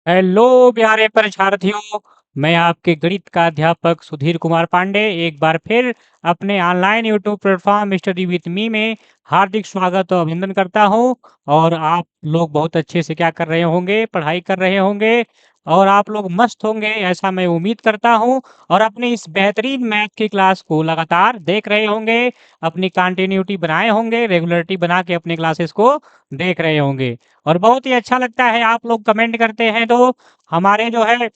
Hello प्यारे परीक्षार्थियों, मैं आपके गणित का अध्यापक सुधीर कुमार पांडे एक बार फिर अपने online YouTube platform study with me में हार्दिक स्वागत और अभिनंदन करता हूं। और आप लोग बहुत अच्छे से क्या कर रहे होंगे, पढ़ाई कर रहे होंगे और आप लोग मस्त होंगे ऐसा मैं उम्मीद करता हूं। और अपने इस बेहतरीन मैथ की क्लास को लगातार देख रहे होंगे, अपनी कंटिन्यूटी बनाए होंगे, रेगुलरिटी बना के अपने क्लासेस को देख रहे होंगे। और बहुत ही अच्छा लगता है आप लोग कमेंट करते हैं, तो हमारे जो है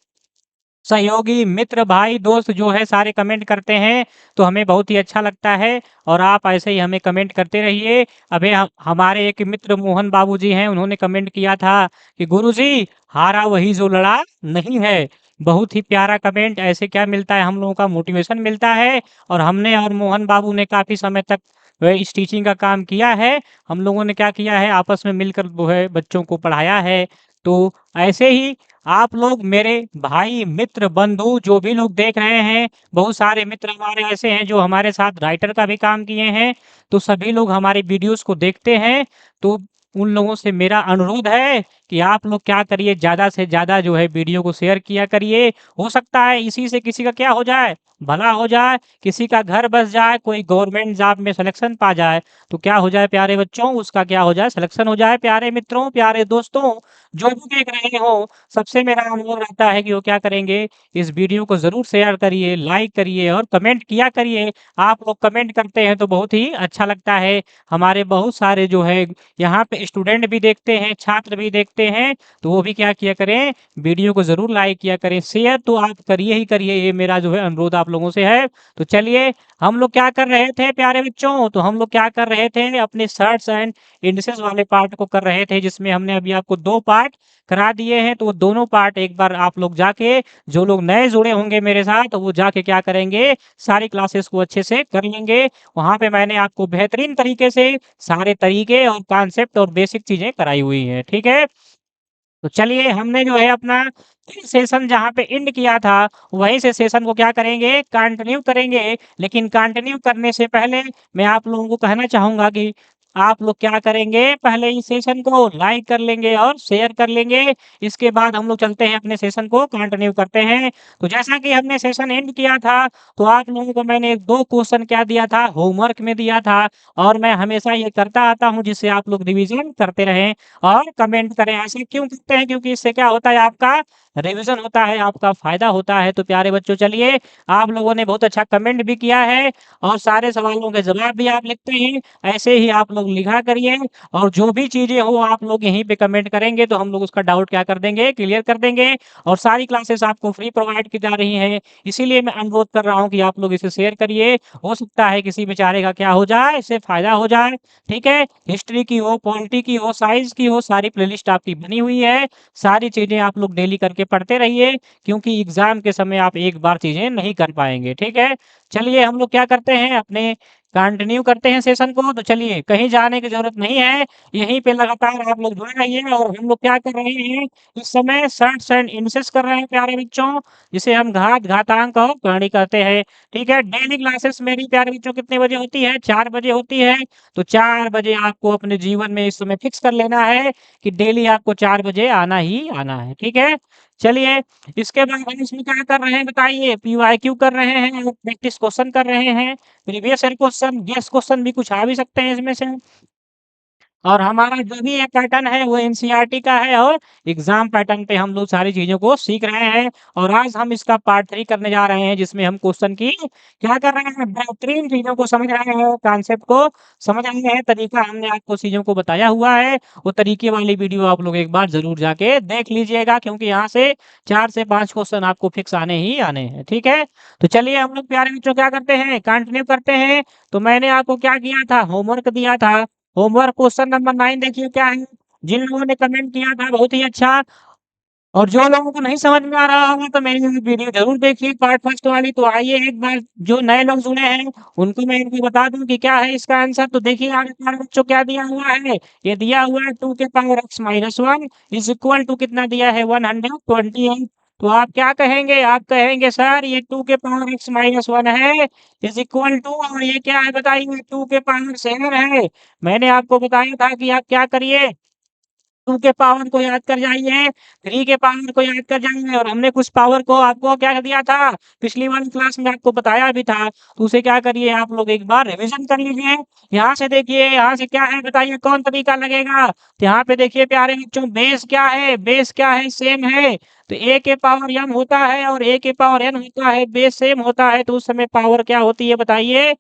सहयोगी मित्र भाई दोस्त जो है सारे कमेंट करते हैं, तो हमें बहुत ही अच्छा लगता है। और आप ऐसे ही हमें कमेंट करते रहिए। अभी हमारे एक मित्र मोहन बाबू जी हैं, उन्होंने कमेंट किया था कि गुरुजी हारा वही जो लड़ा नहीं है। बहुत ही प्यारा कमेंट, ऐसे क्या मिलता है, हम लोगों का मोटिवेशन मिलता है। और हमने और मोहन बाबू ने काफी समय तक इस टीचिंग का काम किया है। हम लोगों ने क्या किया है, आपस में मिलकर वो है बच्चों को पढ़ाया है। तो ऐसे ही आप लोग मेरे भाई मित्र बंधु जो भी लोग देख रहे हैं, बहुत सारे मित्र हमारे ऐसे हैं जो हमारे साथ राइटर का भी काम किए हैं, तो सभी लोग हमारे वीडियोस को देखते हैं। तो उन लोगों से मेरा अनुरोध है कि आप लोग क्या करिए, ज्यादा से ज्यादा जो है वीडियो को शेयर किया करिए। हो सकता है इसी से किसी का क्या हो जाए, भला हो जाए, किसी का घर बस जाए, कोई गवर्नमेंट जॉब में सिलेक्शन पा जाए। तो क्या हो जाए प्यारे बच्चों, उसका क्या हो जाए, सिलेक्शन हो जाए। प्यारे मित्रों, प्यारे दोस्तों जो भी देख रहे हो, सबसे मेरा अनुरोध रहता है कि वो क्या करेंगे, इस वीडियो को ज़रूर शेयर करिए, लाइक करिए और कमेंट किया करिए। आप लोग कमेंट करते हैं तो बहुत ही अच्छा लगता है। हमारे बहुत सारे जो है यहाँ पे स्टूडेंट भी देखते हैं, छात्र भी देखते हैं, तो वो भी क्या किया करें, वीडियो को ज़रूर लाइक किया करें, शेयर तो आप करिए ही करिए, ये मेरा जो है अनुरोध आप लोगों से है। तो चलिए, हम लोग क्या कर रहे थे प्यारे बच्चों, तो हम लोग क्या कर रहे थे, अपने सर्ट्स एंड इंडिसेस वाले पार्ट को कर रहे थे, जिसमें हमने अभी आपको 2 पार्ट करा दिए हैं। तो वो दोनों पार्ट एक बार आप लोग जाके, जो लोग नए जुड़े होंगे मेरे साथ, तो वो जाके क्या करेंगे, सारी क्लासेस को अच्छे से कर लेंगे। वहाँ पे मैंने आपको बेहतरीन तरीके से सारे तरीके और कॉन्सेप्ट और बेसिक चीज़ें कराई हुई हैं, ठीक है? तो चलिए, हमने जो है अपना सेशन जहाँ पे एंड किया था, वहीं से सेशन को क्या करेंगे, कंटिन्यू करेंगे। लेकिन कंटिन्यू करने से पहले मैं आप लोगों को कहना चाहूँगा कि आप लोग क्या करेंगे, पहले इस सेशन को लाइक कर लेंगे और शेयर कर लेंगे। इसके बाद हम लोग चलते हैं अपने सेशन को कंटिन्यू करते हैं। तो जैसा कि हमने सेशन एंड किया था, तो आप लोगों को मैंने 2 क्वेश्चन क्या दिया था, होमवर्क में दिया था। और मैं हमेशा ये करता आता हूँ, जिससे आप लोग रिविज़न करते रहें और कमेंट करें। ऐसे क्यों करते हैं? क्योंकि इससे क्या होता है, आपका रिवीजन होता है, आपका फ़ायदा होता है। तो प्यारे बच्चों, चलिए, आप लोगों ने बहुत अच्छा कमेंट भी किया है और सारे सवालों के जवाब भी आप लिखते हैं। ऐसे ही आप लोग लिखा करिए और जो भी चीज़ें हो आप लोग यहीं पे कमेंट करेंगे, तो हम लोग उसका डाउट क्या कर देंगे, क्लियर कर देंगे। और सारी क्लासेस आपको फ्री प्रोवाइड की जा रही हैं। इसीलिए मैं अनुरोध कर रहा हूँ कि आप लोग इसे शेयर करिए। हो सकता है किसी बेचारे का क्या हो जाए, इससे फ़ायदा हो जाए, ठीक है? हिस्ट्री की हो, पॉलिटी की हो, साइंस की हो, सारी प्लेलिस्ट आपकी बनी हुई है। सारी चीज़ें आप लोग डेली करके पढ़ते रहिए, क्योंकि एग्ज़ाम के समय आप एक बार चीज़ें नहीं कर पाएँगे, ठीक है? चलिए, हम लोग क्या करते हैं, अपने कंटिन्यू करते हैं सेशन को। तो चलिए, कहीं जाने की ज़रूरत नहीं है, यहीं पे लगातार आप लोग जुड़े रहिए। और हम लोग क्या कर रहे हैं, इस समय सर्ट्स एंड इंसेस कर रहे हैं प्यारे बच्चों, जिसे हम घात, घातांक और करणी कहते हैं, ठीक है? डेली क्लासेस मेरी प्यारे बच्चों कितने बजे होती है? 4 बजे होती है। तो 4 बजे आपको अपने जीवन में इस समय फिक्स कर लेना है कि डेली आपको 4 बजे आना ही आना है, ठीक है? चलिए, इसके बाद हम इसमें क्या कर रहे हैं बताइए? पीवाईक्यू कर रहे हैं, प्रैक्टिस क्वेश्चन कर रहे हैं, previous year question, guess question भी कुछ आ भी सकते हैं इसमें से। और हमारा जो भी ये पैटर्न है वो एनसीईआरटी का है और एग्जाम पैटर्न पे हम लोग सारी चीज़ों को सीख रहे हैं। और आज हम इसका पार्ट 3 करने जा रहे हैं, जिसमें हम क्वेश्चन की क्या कर रहे हैं, बेहतरीन चीज़ों को समझ रहे हैं, कॉन्सेप्ट को समझ रहे हैं। तरीका हमने आपको चीज़ों को बताया हुआ है, वो तरीके वाली वीडियो आप लोग एक बार ज़रूर जाके देख लीजिएगा, क्योंकि यहाँ से 4 से 5 क्वेश्चन आपको फिक्स आने ही आने हैं, ठीक है? तो चलिए, हम लोग प्यारे बच्चों क्या करते हैं, कंटिन्यू करते हैं। तो मैंने आपको क्या किया था, होमवर्क दिया था। होमवर्क क्वेश्चन नंबर 9 देखिए क्या है। जिन लोगों ने कमेंट किया था बहुत ही अच्छा। और जो लोगों को नहीं समझ में आ रहा होगा तो मेरी वीडियो ज़रूर देखिए, पार्ट फर्स्ट वाली। तो आइए एक बार जो नए लोग जुड़े हैं उनको मैं इनको बता दूँ कि क्या है इसका आंसर। तो देखिए आगे हमारे बच्चों क्या दिया हुआ है। ये दिया हुआ है 2 के power x minus 1 is equal to कितना दिया है, 128। तो आप क्या कहेंगे, आप कहेंगे सर ये 2 के पावर x माइनस 1 है इज इक्वल टू, और ये क्या है बताइए, 2 के पावर 7 है। मैंने आपको बताया था कि आप क्या करिए, 2 के पावर को याद कर जाइए, 3 के पावर को याद कर जाइए और हमने कुछ पावर को आपको क्या दिया था, पिछली वाली क्लास में आपको बताया भी था, तो उसे क्या करिए आप लोग एक बार रिवीजन कर लीजिए। यहाँ से देखिए, यहाँ से क्या है बताइए कौन तरीका लगेगा? तो यहाँ पे देखिए प्यारे बच्चों बेस क्या है? बेस क्या है? सेम है। तो a के पावर m होता है और a के पावर n होता है, बेस सेम होता है तो उस समय पावर क्या होती है बताइए?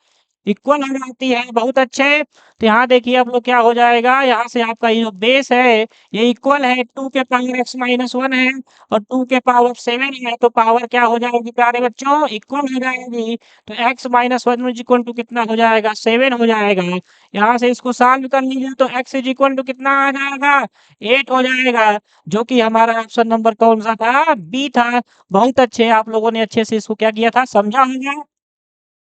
इक्वल हो जाती है। बहुत अच्छे। तो यहाँ देखिए आप लोग क्या हो जाएगा, यहाँ से आपका ये जो बेस है ये इक्वल है 2 के पावर x-1 है और 2 के पावर 7 है, तो पावर क्या हो जाएगी प्यारे बच्चों? इक्वल हो जाएगी। तो x-1 इज इक्वल टू कितना हो जाएगा? 7 हो जाएगा। यहाँ से इसको सॉल्व कर लीजिए तो x इज इक्वल टू कितना आ जाएगा? 8 हो जाएगा, जो कि हमारा ऑप्शन नंबर कौन सा था? बी था। बहुत अच्छे, आप लोगों ने अच्छे से इसको क्या किया था? समझा होगा।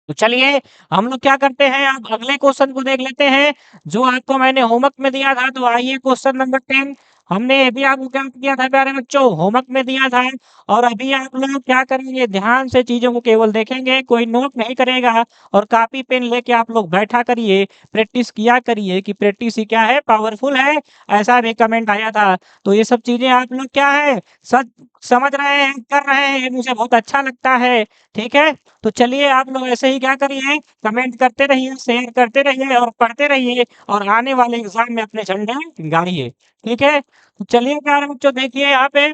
तो चलिए हम लोग क्या करते हैं, अब अगले क्वेश्चन को देख लेते हैं जो आपको मैंने होमवर्क में दिया था। तो आइए क्वेश्चन नंबर 10 हमने अभी आपको क्या किया था प्यारे बच्चों? होमवर्क में दिया था। और अभी आप लोग क्या करेंगे, ध्यान से चीजों को केवल देखेंगे, कोई नोट नहीं करेगा और कॉपी पेन लेके आप लोग बैठा करिए, प्रैक्टिस किया करिए कि प्रैक्टिस ही क्या है, पावरफुल है। ऐसा भी कमेंट आया था। तो ये सब चीजें आप लोग क्या है, सच समझ रहे हैं, कर रहे हैं, मुझे बहुत अच्छा लगता है। ठीक है, तो चलिए आप लोग ऐसे ही क्या करिए, कमेंट करते रहिए, शेयर करते रहिए और पढ़ते रहिए और आने वाले एग्जाम में अपने झंडे गाड़िए। ठीक है, तो चलिए प्यारे बच्चों देखिए यहाँ पे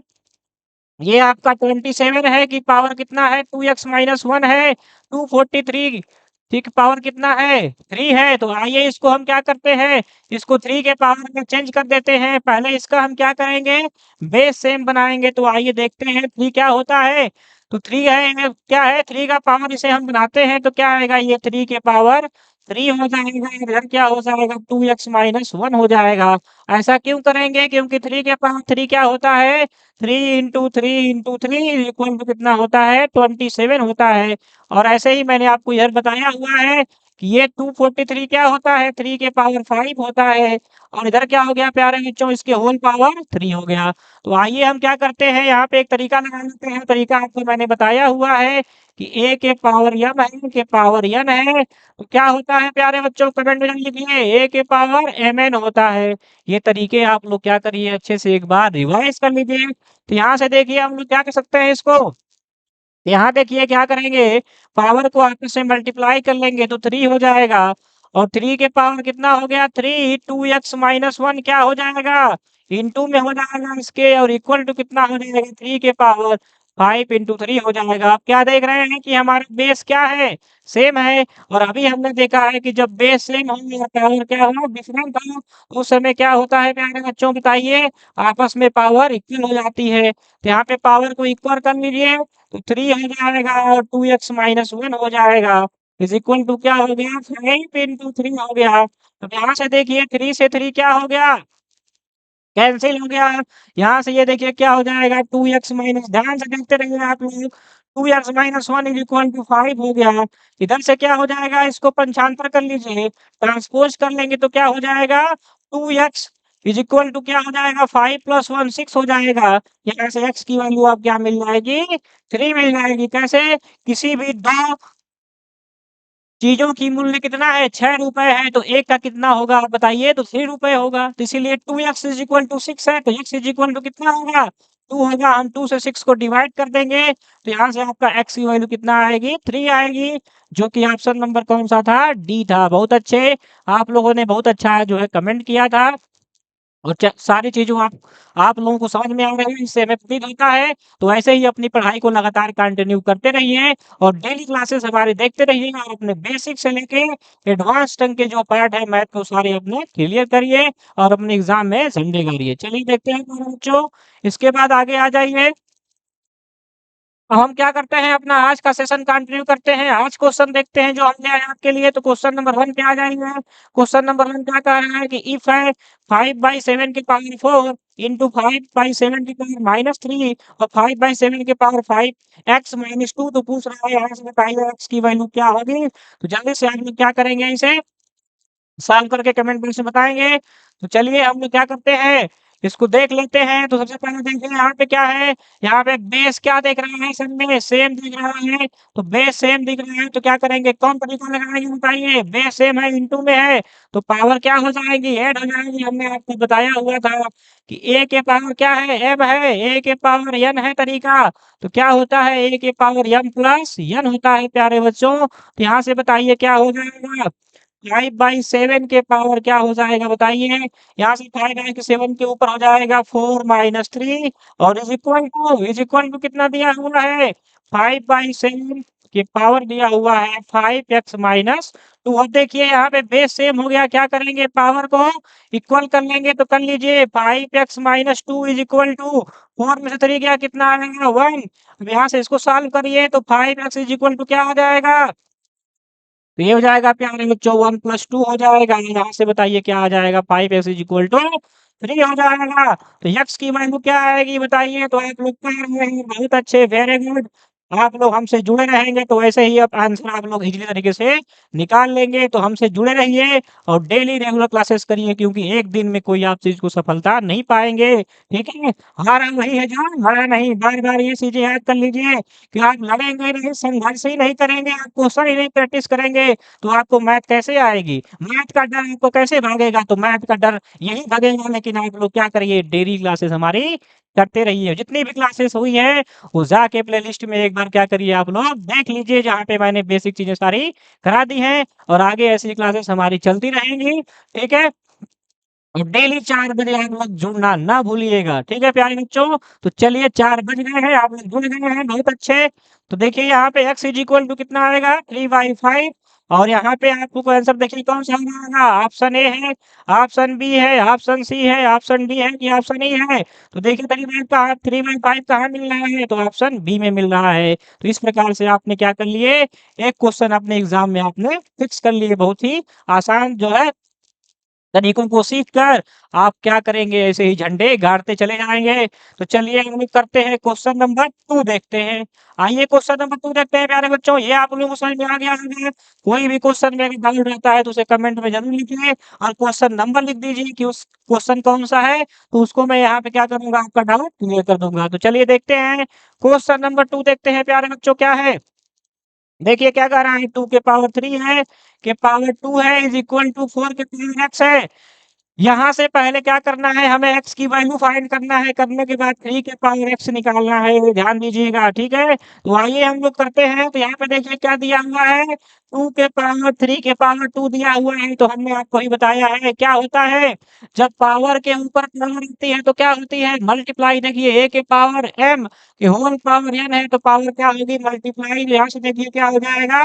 ये आपका 27 है कि पावर कितना है? 2x-1 है, 243। ठीक, पावर कितना है? 3 है। तो आइए इसको हम क्या करते हैं, इसको 3 के पावर में चेंज कर देते हैं। पहले इसका हम क्या करेंगे, बेस सेम बनाएंगे। तो आइए देखते हैं 3 क्या होता है। तो 3 है, क्या है 3 का पावर, इसे हम बनाते हैं तो क्या आएगा, ये 3 के पावर 3 हो जाएगा। इधर क्या हो जाएगा, 2x-1 हो जाएगा। ऐसा क्यों करेंगे, क्योंकि 3 के पावर 3 क्या होता है, 3 इंटू 3 इंटू 3 इक्वल टू कितना होता है, 27 होता है। और ऐसे ही मैंने आपको यह बताया हुआ है कि ये 243 क्या होता है, 3 के पावर 5 होता है। और इधर क्या हो गया प्यारे बच्चों, इसके होल पावर 3 हो गया। तो आइए हम क्या करते हैं, यहाँ पे एक तरीका लगा लेते हैं। तरीका आपको मैंने बताया हुआ है कि a के पावर m है, a के पावर n है। तो क्या होता है प्यारे बच्चों, कमेंट में लिखिए, a के पावर mn होता है। ये तरीके आप लोग क्या करिए, अच्छे से एक बार रिवाइज कर लीजिए। तो यहाँ से देखिए हम लोग क्या कर सकते हैं इसको, यहाँ देखिए क्या करेंगे, पावर को आपस में मल्टीप्लाई कर लेंगे तो 3 हो जाएगा। और 3 के पावर कितना हो गया, 3, 2x-1 क्या हो जाएगा, इंटू में हो जाएगा इसके, और इक्वल टू कितना हो जाएगा, 3 के पावर 5 इंटू 3 हो जाएगा। आप क्या देख रहे हैं कि हमारा बेस क्या है, सेम है। और अभी हमने देखा है कि जब बेस सेम हो या पावर क्या हो, डिफरेंट हो, उस समय क्या होता है प्यारे बच्चों बताइए, आपस में पावर इक्वल हो जाती है। तो यहाँ पे पावर को इक्वल कर लीजिए तो 3 हो जाएगा और 2x-1 हो जाएगा। इज इक्वल टू क्या हो गया, 5 इंटू 3 हो गया। तो यहाँ से देखिए 3 से 3 क्या हो गया, कैंसिल हो गया। यहाँ से ये देखिए क्या हो जाएगा, 2x माइनस, ध्यान से देखते रहिए आप लोग, 2x-1 इज इक्वल टू 5 हो गया। इधर से क्या हो जाएगा, इसको पंचांतर कर लीजिए, ट्रांसपोज कर लेंगे तो क्या हो जाएगा, 2x इज इक्वल टू क्या हो जाएगा, 5 प्लस 1 6 हो जाएगा। यहाँ से x की वैल्यू आप क्या मिल जाएगी, 3 मिल जाएगी। कैसे, किसी भी दो चीज़ों की मूल्य कितना है, 6 रुपए है, तो 1 का कितना होगा आप बताइए, तो 3 रुपए होगा। तो इसीलिए 2x इज इक्वल टू 6 है, तो x इज इक्वल टू कितना होगा, 2 होगा। हम 2 से 6 को डिवाइड कर देंगे तो यहाँ से आपका x की वैल्यू कितना आएगी, 3 आएगी, जो कि ऑप्शन नंबर कौन सा था, डी था। बहुत अच्छे, आप लोगों ने बहुत अच्छा जो है कमेंट किया था। और सारी चीज़ों आप लोगों को समझ में आ रही है, इससे हमें प्रतीत होता है। तो ऐसे ही अपनी पढ़ाई को लगातार कंटिन्यू करते रहिए और डेली क्लासेस हमारे देखते रहिए और अपने बेसिक से लेके एडवांस तक के जो पार्ट है मैथ को सारे अपने क्लियर करिए और अपने एग्जाम में झंडे गाड़िए। चलिए देखते हैं मेरे बच्चों, इसके बाद आगे आ जाइए। अब हम क्या करते हैं, अपना आज का सेशन कंटिन्यू करते हैं। आज क्वेश्चन देखते हैं जो हमने आए आपके लिए। तो क्वेश्चन नंबर 1 पे आ जाएंगे। क्वेश्चन नंबर 1 क्या कह रहा है कि इफ है 5/7 की पावर 4 इंटू 5/7 की पावर -3 और 5/7 की पावर 5 x-2, तो पूछ रहा है यहाँ से बताइए x की वैल्यू क्या होगी। तो जल्दी से आप लोग क्या करेंगे, इसे सॉल्व करके कमेंट बॉक्स में बताएंगे। तो चलिए हम लोग क्या करते हैं, इसको देख लेते हैं। तो सबसे पहले देखिए यहाँ पे क्या है, यहाँ पे बेस क्या दिख रहा है, सब में सेम दिख रहा है। तो बेस सेम दिख रहा है तो क्या करेंगे, कौन तरीका लगाएंगे बताइए। बेस सेम है, इनटू में है, तो पावर क्या हो जाएगी, ऐड हो जाएगी। हमने आपको बताया हुआ था कि ए के पावर क्या है, एम है, ए के पावर एन है तरीका। तो क्या होता है, ए के पावर एम प्लस एन होता है प्यारे बच्चों। तो यहाँ से बताइए क्या हो जाएगा, 5/7 के पावर क्या हो जाएगा बताइए। यहाँ से 5/7 के ऊपर हो जाएगा 4-3 और इज इक्वल टू कितना दिया हुआ है, 5/7 के पावर दिया हुआ है 5x-2। अब देखिए यहाँ पे बेस सेम हो गया, क्या करेंगे, पावर को इक्वल कर लेंगे। तो कर लीजिए 5x-2 इज इक्वल टू 4 में से 3 गया, कितना आएगा 1। अब यहाँ से इसको सॉल्व करिए तो 5x इज इक्वल टू क्या हो जाएगा, तो ये हो जाएगा प्यारे बच्चों 1+2 हो जाएगा। यहाँ से बताइए क्या आ जाएगा, 5x इज इक्वल टू 3 हो जाएगा। तो x की वैल्यू क्या आएगी बताइए। तो आप लोग कर रहे हैं बहुत अच्छे, वेरी गुड। आप लोग हमसे जुड़े रहेंगे तो ऐसे ही अब आंसर आप लोग इजीली तरीके से निकाल लेंगे। तो हमसे जुड़े रहिए और डेली रेगुलर क्लासेस करिए, क्योंकि एक दिन में कोई आप चीज को सफलता नहीं पाएंगे। ठीक है, हारा वही है जान, हरा नहीं। बार बार ये चीजें याद कर लीजिए कि आप लड़ेंगे नहीं, संघर्ष ही नहीं करेंगे, आप क्वेश्चन ही नहीं प्रैक्टिस करेंगे तो आपको मैथ कैसे आएगी। मैथ का डर आपको कैसे भागेगा, तो मैथ का डर यही भागेगा। लेकिन आप लोग क्या करिए, डेली क्लासेस हमारी करते रहिए। जितनी भी क्लासेस हुई है वो जाके प्लेलिस्ट में एक बार क्या करिए, आप लोग देख लीजिए, जहाँ पे मैंने बेसिक चीजें सारी करा दी हैं। और आगे ऐसी क्लासेस हमारी चलती रहेंगी। ठीक है, और डेली 4 बजे आप लोग जुड़ना ना भूलिएगा। ठीक है प्यारे बच्चों, तो चलिए 4 बज गए हैं, आप लोग जुड़ गए हैं, बहुत अच्छे। तो देखिए यहाँ पे x इज इक्वल टू कितना आएगा, 3/5। और यहाँ पे आपको आंसर देखिए कौन सा आएगा, ऑप्शन ए है, ऑप्शन बी है, ऑप्शन सी है, ऑप्शन डी है कि ऑप्शन ई है। तो देखिए 3/5 कहाँ मिल रहा है, तो ऑप्शन बी में मिल रहा है। तो इस प्रकार से आपने क्या कर लिए, एक क्वेश्चन अपने एग्जाम में आपने फिक्स कर लिए। बहुत ही आसान जो है तरीकों को सीख कर आप क्या करेंगे, ऐसे ही झंडे गाड़ते चले जाएंगे। तो चलिए हम लोग करते हैं क्वेश्चन नंबर 2 देखते हैं। आइए क्वेश्चन नंबर 2 देखते हैं प्यारे बच्चों। ये आप लोगों को समझ में आ गया होगा। कोई भी क्वेश्चन में अगर डाउट रहता है तो उसे कमेंट में जरूर लिखिए और क्वेश्चन नंबर लिख दीजिए कि उस क्वेश्चन कौन सा है, तो उसको मैं यहाँ पे क्या करूंगा, आपका डाउट क्लियर कर दूंगा। तो चलिए देखते हैं क्वेश्चन नंबर 2 देखते हैं प्यारे बच्चों क्या है। देखिए क्या कह रहा है, 2 के पावर 3 है, के पावर 2 है, इज इक्वल टू 4 के पावर x है। यहाँ से पहले क्या करना है, हमें x की वैल्यू फाइंड करना है, करने के बाद 3 के पावर x निकालना है, ध्यान दीजिएगा। ठीक है, तो आइए हम लोग करते हैं। तो यहाँ पे देखिए क्या दिया हुआ है, 2 के पावर 3 के पावर 2 दिया हुआ है। तो हमने आपको ही बताया है क्या होता है, जब पावर के ऊपर पावर होती है तो क्या होती है, मल्टीप्लाई। देखिए a के पावर m के होल पावर n है तो पावर क्या होगी, मल्टीप्लाई। यहाँ से देखिए क्या हो जाएगा,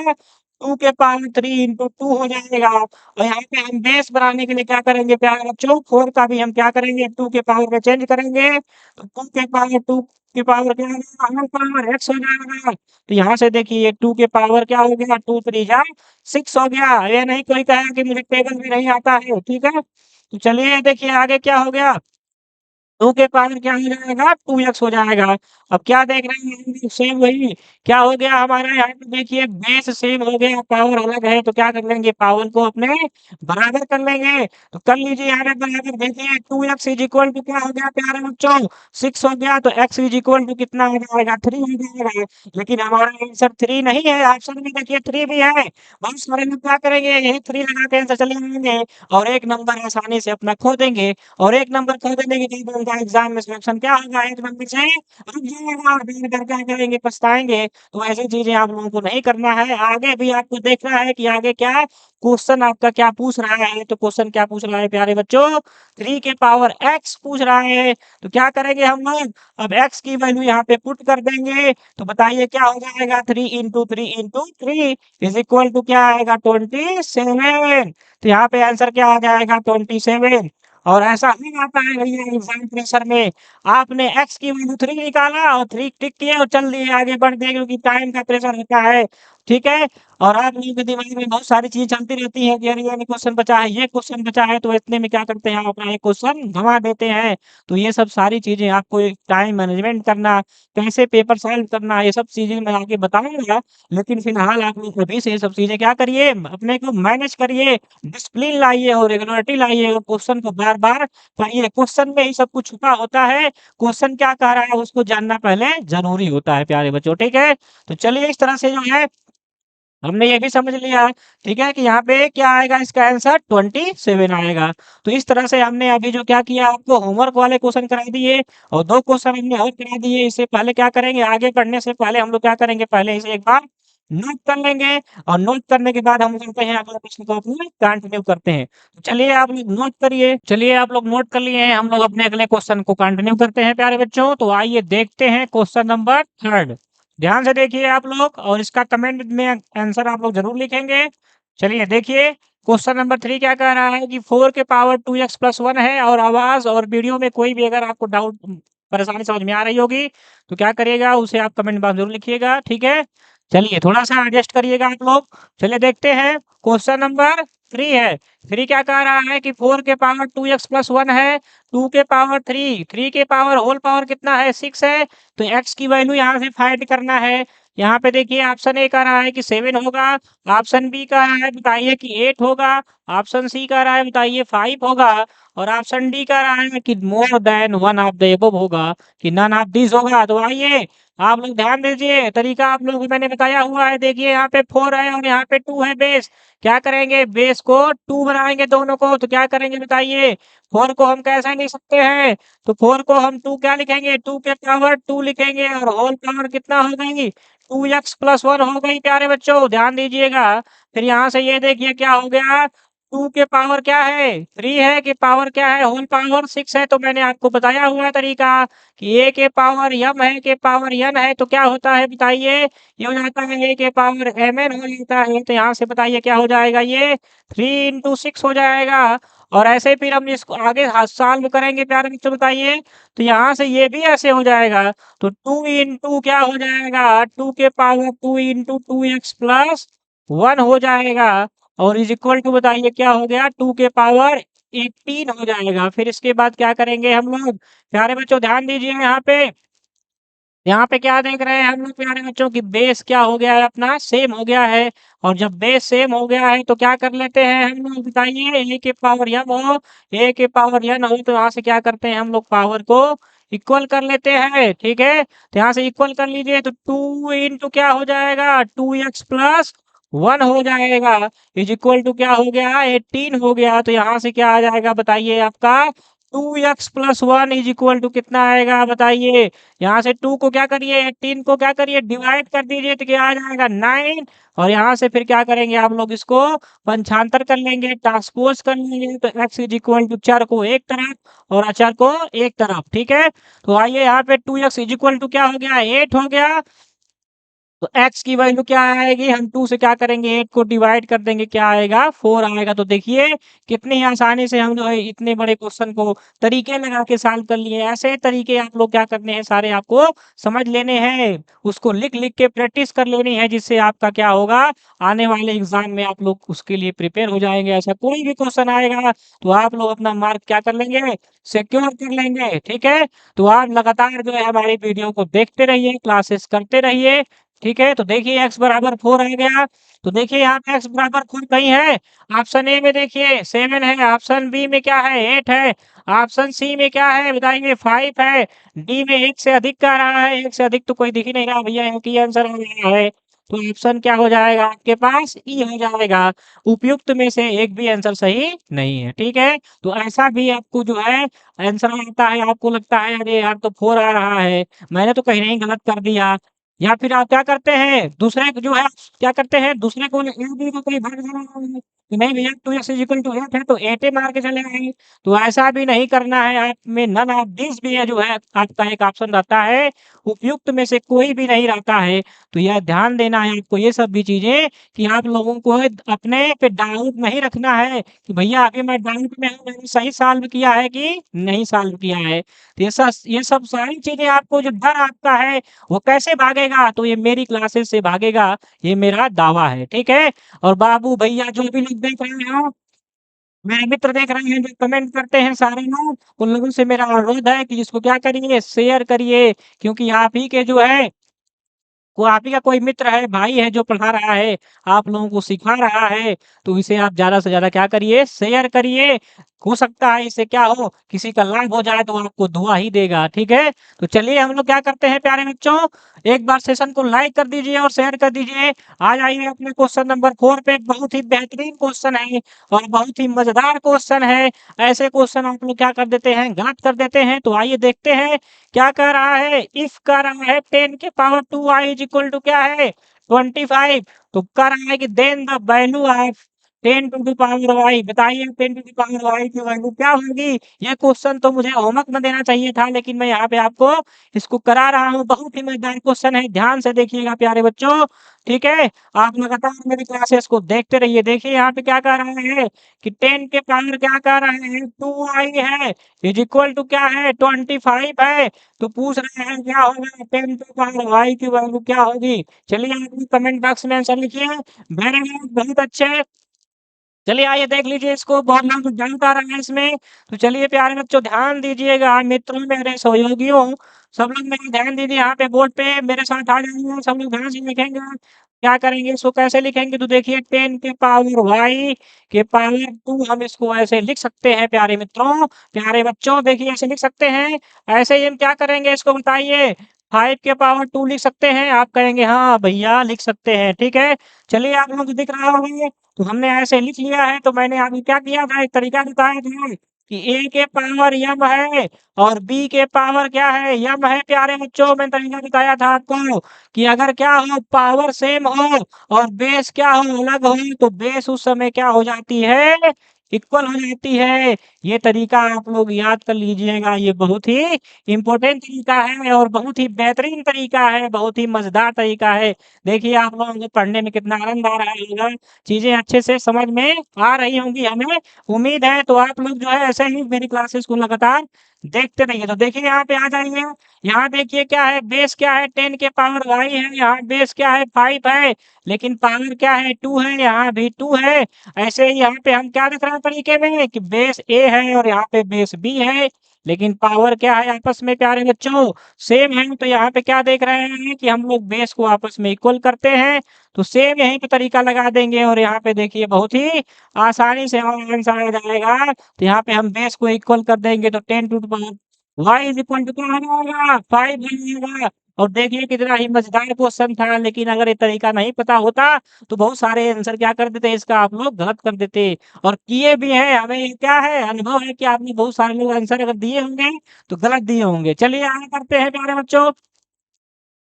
2 के पावर 3 इंटू 2 हो जाएगा। और यहाँ पे हम बेस बनाने के लिए क्या करेंगे प्यारे बच्चों, 4 का भी हम क्या करेंगे, 2 के पावर में चेंज करेंगे। तो 2 के पावर 2 के पावर क्या हो जाएगा, होल पावर x हो जाएगा। तो यहाँ से देखिए ये 2 के पावर क्या हो गया, 2 3 जा 6 हो गया। ये नहीं कोई कहे कि मुझे टेबल भी नहीं आता है। ठीक है, तो चलिए देखिए आगे क्या हो गया, 2 के पावर क्या हो जाएगा, 2x हो जाएगा। अब क्या देख रहे हैं हम लोग, सेम वही क्या हो गया हमारे यहाँ पे, देखिए बेस सेम हो गया, पावर अलग है तो क्या कर लेंगे, पावर को अपने बराबर कर लेंगे। तो कर लीजिए यहाँ पे बराबर। देखिए 2x इज इक्वल टू क्या हो गया प्यारे बच्चों, 6 हो गया। तो x इज इक्वल टू कितना हो जाएगा, 3 हो जाएगा। लेकिन हमारा आंसर 3 नहीं है, ऑप्शन में देखिए 3 भी है। बहुत सारे लोग क्या करेंगे, यही 3 लगा के आंसर चले जाएंगे और एक नंबर आसानी से अपना खो देंगे। और एक नंबर खो देने की चीज उनका एग्जाम में सिलेक्शन क्या होगा, एक नंबर से रुक जाएगा और फिर कर क्या करेंगे, पछताएंगे। तो ऐसी चीजें आप लोगों को नहीं करना है। आगे भी आपको देखना है कि आगे क्या क्वेश्चन आपका क्या पूछ रहा है। तो क्वेश्चन क्या पूछ रहा है प्यारे बच्चों, 3 के पावर x पूछ रहा है। तो क्या करेंगे हम लोग, अब x की वैल्यू यहाँ पे पुट कर देंगे। तो बताइए क्या हो जाएगा, 3 इज इक्वल टू क्या आएगा, 27। तो यहाँ पे आंसर क्या आ जाएगा, 27। और ऐसा ही आता है भैया एग्जाम प्रेशर में, आपने x की वैल्यू 3 निकाला और 3 टिक किया और चल दिए, आगे बढ़ दिए, क्योंकि टाइम का प्रेशर होता है। ठीक है, और आप लोगों के दिमाग में बहुत सारी चीज़ें चलती रहती हैं कि अरे ये क्वेश्चन बचा है, ये क्वेश्चन बचा है, तो इतने में क्या करते हैं आप अपना एक क्वेश्चन गँवा देते हैं। तो ये सब सारी चीज़ें आपको एक टाइम मैनेजमेंट करना, कैसे पेपर सॉल्व करना, ये सब चीज़ें मैं आगे बताऊँगा। लेकिन फ़िलहाल आप लोग अभी से ये सब चीज़ें क्या करिए, अपने को मैनेज करिए, डिसिप्लिन लाइए और रेगुलरिटी लाइए और क्वेश्चन को बार-बार पढ़िए। क्वेश्चन में ही सब कुछ छुपा होता है। क्वेश्चन क्या कह रहा है उसको जानना पहले ज़रूरी होता है प्यारे बच्चों, ठीक है? तो चलिए इस तरह से जो है हमने ये भी समझ लिया, ठीक है, कि यहाँ पे क्या आएगा इसका आंसर 27 आएगा। तो इस तरह से हमने अभी जो क्या किया आपको होमवर्क वाले क्वेश्चन करा दिए और 2 क्वेश्चन हमने और करा दिए। इससे पहले क्या करेंगे आगे बढ़ने से पहले हम लोग क्या करेंगे पहले इसे एक बार नोट कर लेंगे और नोट करने के बाद हम चलते हैं अगले प्रश्न को अपने कंटिन्यू करते हैं। तो चलिए आप लोग नोट करिए, चलिए आप लोग नोट कर लिए हैं, हम लोग अपने अगले क्वेश्चन को कंटिन्यू करते हैं प्यारे बच्चों। तो आइए देखते हैं क्वेश्चन नंबर 3। ध्यान से देखिए आप लोग और इसका कमेंट में आंसर आप लोग ज़रूर लिखेंगे। चलिए देखिए, क्वेश्चन नंबर 3 क्या कह रहा है कि 4 के पावर 2x प्लस 1 है और आवाज़ और वीडियो में कोई भी अगर आपको डाउट परेशानी समझ में आ रही होगी, तो क्या करिएगा उसे आप कमेंट बॉक्स ज़रूर लिखिएगा, ठीक है? चलिए थोड़ा-सा एडजस्ट करिएगा आप लोग। चलिए देखते हैं क्वेश्चन नंबर 3 है। 3 क्या कह रहा है कि 4 के पावर 2x प्लस 1 है, 2 के पावर 3, 3 के पावर होल पावर कितना है 6 है, तो x की वैल्यू यहाँ से फाइंड करना है। यहाँ पे देखिए ऑप्शन ए कह रहा है कि 7 होगा, ऑप्शन बी कह रहा है बताइए कि 8 होगा, ऑप्शन सी कह रहा है बताइए 5 होगा और ऑप्शन डी कह रहा है कि more than one of the above होगा कि नन ऑफ दिस होगा। तो आइए आप लोग ध्यान दीजिए, तरीका आप लोगों को मैंने बताया हुआ है। देखिए यहाँ पे 4 है और यहाँ पे 2 है बेस। क्या करेंगे बेस को 2 बनाएँगे दोनों को, तो क्या करेंगे बताइए? 4 को हम कैसे लिख सकते हैं? तो 4 को हम 2 क्या लिखेंगे? 2 के पावर 2 लिखेंगे और होल पावर कितना हो गई? 2x प्लस 1 हो गई प्यारे बच्चों, ध्यान दीजिएगा। फिर यहाँ से ये देखिए क्या हो गया? 2 के पावर क्या है? 3 है कि पावर क्या है? होल पावर 6 है। तो मैंने आपको बताया हुआ है तरीका कि a के पावर m है, के पावर n है, तो क्या होता है बताइए? ये हो जाता है a के पावर mn हो जाता है। तो यहाँ से बताइए क्या हो जाएगा ये? 3 into 6 हो जाएगा। और ऐसे फिर हम इसको आगे सॉल्व करेंगे प्यारे बच्चों बताइए। तो यहाँ से ये भी ऐसे हो जाएगा। तो 2 into क्या हो जाएगा? 2 के पावर 2 into 2x प्लस 1 हो जाएगा और इज इक्वल टू बताइए क्या हो गया? 2 के पावर 18 हो जाएगा। फिर इसके बाद क्या करेंगे हम लोग? प्यारे बच्चों ध्यान दीजिए यहाँ पे क्या देख रहे हैं हम लोग प्यारे बच्चों की बेस क्या हो गया है अपना सेम हो गया है। और जब बेस सेम हो गया है तो क्या कर लेते हैं हम लोग बताइए? ए के पावर m हो, ए के पावर n हो, तो यहाँ से क्या करते हैं हम लोग पावर को इक्वल कर लेते हैं, ठीक है? तो यहाँ से इक्वल कर लीजिए तो 2 इंटू क्या हो जाएगा? 2x प्लस 1 हो जाएगा इज इक्वल टू क्या हो गया? 18 हो गया। तो यहाँ से क्या आ जाएगा बताइए आपका? 2x plus 1 is equal to कितना आएगा बताइए? यहाँ से 2 को क्या करिए 18 को क्या करिए डिवाइड कर दीजिए तो क्या आ जाएगा 9 और यहाँ से फिर क्या करेंगे आप लोग इसको पंचांतर कर लेंगे ट्रांसपोज कर लेंगे तो x इज इक्वल टू चर को एक तरफ और अचर को एक तरफ, ठीक है? तो आइए यहाँ पे 2x इज इक्वल टू क्या हो गया 8 हो गया। तो x की वैल्यू क्या आएगी? हम 2 से क्या करेंगे 8 को डिवाइड कर देंगे क्या आएगा? 4 आएगा। तो देखिए कितनी आसानी से हम जो है इतने बड़े क्वेश्चन को तरीके लगा के सॉल्व कर लिए। ऐसे तरीके आप लोग क्या करने हैं सारे आपको समझ लेने हैं, उसको लिख-लिख के प्रैक्टिस कर लेनी है जिससे आपका क्या होगा आने वाले एग्जाम में आप लोग उसके लिए प्रिपेयर हो जाएँगे। ऐसा कोई भी क्वेश्चन आएगा तो आप लोग अपना मार्क क्या कर लेंगे? सिक्योर कर लेंगे, ठीक है? तो आप लगातार जो है हमारी वीडियो को देखते रहिए, क्लासेस करते रहिए। ठीक है, तो देखिए x बराबर 4 आ गया। तो देखिए यहाँ पे x बराबर 4 कहीं है? ऑप्शन ए में देखिए 7 है, ऑप्शन बी में क्या है 8 है, ऑप्शन सी में क्या है बताइए 5 है, डी में 1 से अधिक कह रहा है, 1 से अधिक तो कोई दिख ही नहीं रहा भैया, एक ही आंसर हो गया है। तो ऑप्शन क्या हो जाएगा आपके पास? ई हो जाएगा। उपयुक्त में से एक भी आंसर सही नहीं है, ठीक है? तो ऐसा भी आपको जो है आंसर आता है, आपको लगता है अरे यार तो 4 आ रहा है, मैंने तो कहीं नहीं गलत कर दिया। या फिर आप क्या करते हैं दूसरे को जो है क्या करते हैं दूसरे को ए बी को कोई भाग दे रहा है कि नहीं भैया 2x इक्वल टू 8 है तो 8 ही मार के चले आए। तो ऐसा भी नहीं करना है, आप में नन ऑफ दिस भी है जो है आपका एक ऑप्शन रहता है, उपयुक्त में से कोई भी नहीं रहता है। तो यह ध्यान देना है आपको ये सब भी चीजें कि आप लोगों को अपने पे डाउट नहीं रखना है कि भैया अभी मैं डाउट में हूँ, मैंने सही सॉल्व किया है कि नहीं सॉल्व किया है। तो ये सब सारी चीजें आपको जो डर आपका है वो कैसे भागेगा करेगा तो ये मेरी क्लासेस से भागेगा, ये मेरा दावा है, ठीक है? और बाबू भैया जो भी लोग देख रहे हो, मेरे मित्र देख रहे हैं जो कमेंट करते हैं सारे लोग, उन लोगों से मेरा अनुरोध है कि इसको क्या करिए, शेयर करिए, क्योंकि आप ही के जो है को आप ही का कोई मित्र है, भाई है जो पढ़ा रहा है, आप लोगों को सिखा रहा है, तो इसे आप ज़्यादा से ज़्यादा क्या करिए, शेयर करिए। हो सकता है इससे क्या हो, किसी का लाभ हो जाए तो आपको दुआ ही देगा, ठीक है? तो चलिए हम लोग क्या करते हैं प्यारे बच्चों, एक बार सेशन को लाइक कर दीजिए और शेयर कर दीजिए। आ जाइए अपने क्वेश्चन नंबर 4 पे, बहुत ही बेहतरीन क्वेश्चन है और बहुत ही मज़ेदार क्वेश्चन है। ऐसे क्वेश्चन आप लोग क्या कर देते हैं, गलत कर देते हैं। तो आइए देखते हैं क्या कह रहा है, इफ कह रहा है 10 के power 2 i is equal to क्या है 25, तो कह रहा है कि then the value of 10 to the power y, बताइए 10 टू द पावर वाई की वैल्यू क्या होगी। ये क्वेश्चन तो मुझे होमवर्क में देना चाहिए था, लेकिन मैं यहाँ पे आपको इसको करा रहा हूँ। बहुत ही मजेदार क्वेश्चन है, ध्यान से देखिएगा प्यारे बच्चों, ठीक है? आप लगातार मेरी क्लासेस को देखते रहिए। देखिए यहाँ पे क्या कह रहा है कि 10 के पावर क्या कह रहे हैं 2 आई है इज इक्वल टू क्या है 25 है। तो पूछ रहे हैं क्या होगा 10 टू पावर वाई की वैल्यू क्या होगी। चलिए आप कमेंट बॉक्स में आंसर लिखिए। वेरी गुड, बहुत अच्छे। चलिए आइए देख लीजिए इसको, बहुत लोग जानता रहे हैं इसमें। तो चलिए प्यारे बच्चों ध्यान दीजिएगा, मित्रों मेरे सहयोगियों, सब लोग मेरा ध्यान दीजिए। यहाँ पे बोर्ड पे मेरे साथ आ जाइए, सब लोग ध्यान से लिखेंगे। क्या करेंगे इसको, कैसे लिखेंगे, तो देखिए 10 के पावर वाई के पावर 2 हम इसको ऐसे लिख सकते हैं प्यारे मित्रों, प्यारे बच्चों, देखिए ऐसे लिख सकते हैं। ऐसे ही हम क्या करेंगे इसको बताइए, 5 के पावर 2 लिख सकते हैं। आप कहेंगे हाँ भैया लिख सकते हैं, ठीक है? चलिए आप लोगों को दिख रहा होगा, तो हमने ऐसे लिख लिया है। तो मैंने अभी क्या किया था, एक तरीका बताया था कि ए के पावर यम है और बी के पावर क्या है, यम है। प्यारे बच्चों मैंने तरीका बताया था आपको कि अगर क्या हो पावर सेम हो और बेस क्या हो अलग हो, तो बेस उस समय क्या हो जाती है, इक्वल हो जाती है। ये तरीका आप लोग याद कर लीजिएगा, ये बहुत ही इम्पोर्टेंट तरीका है और बहुत ही बेहतरीन तरीका है, बहुत ही मजेदार तरीका है। देखिए आप लोगों को पढ़ने में कितना आनंद आ रहा होगा, चीजें अच्छे से समझ में आ रही होंगी हमें उम्मीद है। तो आप लोग जो है ऐसे ही मेरी क्लासेस को लगातार देखते रहिए। तो देखिए यहाँ पे आ जाइए, यहाँ देखिए क्या है, बेस क्या है 10 के पावर वाई है, यहाँ बेस क्या है 5 है, लेकिन पावर क्या है 2 है, यहाँ भी 2 है। ऐसे ही यहाँ पे हम क्या देख रहे हैं तरीके में कि बेस ए है और यहाँ पे बेस बी है, लेकिन पावर क्या है आपस में प्यारे बच्चों सेम है। तो यहाँ पे क्या देख रहे हैं कि हम लोग बेस को आपस में इक्वल करते हैं, तो सेम यहीं पे तरीका लगा देंगे और यहाँ पे देखिए बहुत ही आसानी से हमारा आंसर आ जाएगा। तो यहाँ पे हम बेस को इक्वल कर देंगे, तो 10 to the power y is equal to क्या हो जाएगा 5 हो जाएगा। और देखिए कितना ही मजेदार क्वेश्चन था, लेकिन अगर ये तरीका नहीं पता होता तो बहुत सारे आंसर क्या कर देते इसका आप लोग गलत कर देते, और किए भी हैं। हमें ये क्या है अनुभव है कि आपने बहुत सारे लोग आंसर अगर दिए होंगे तो गलत दिए होंगे। चलिए आगे करते हैं प्यारे बच्चों,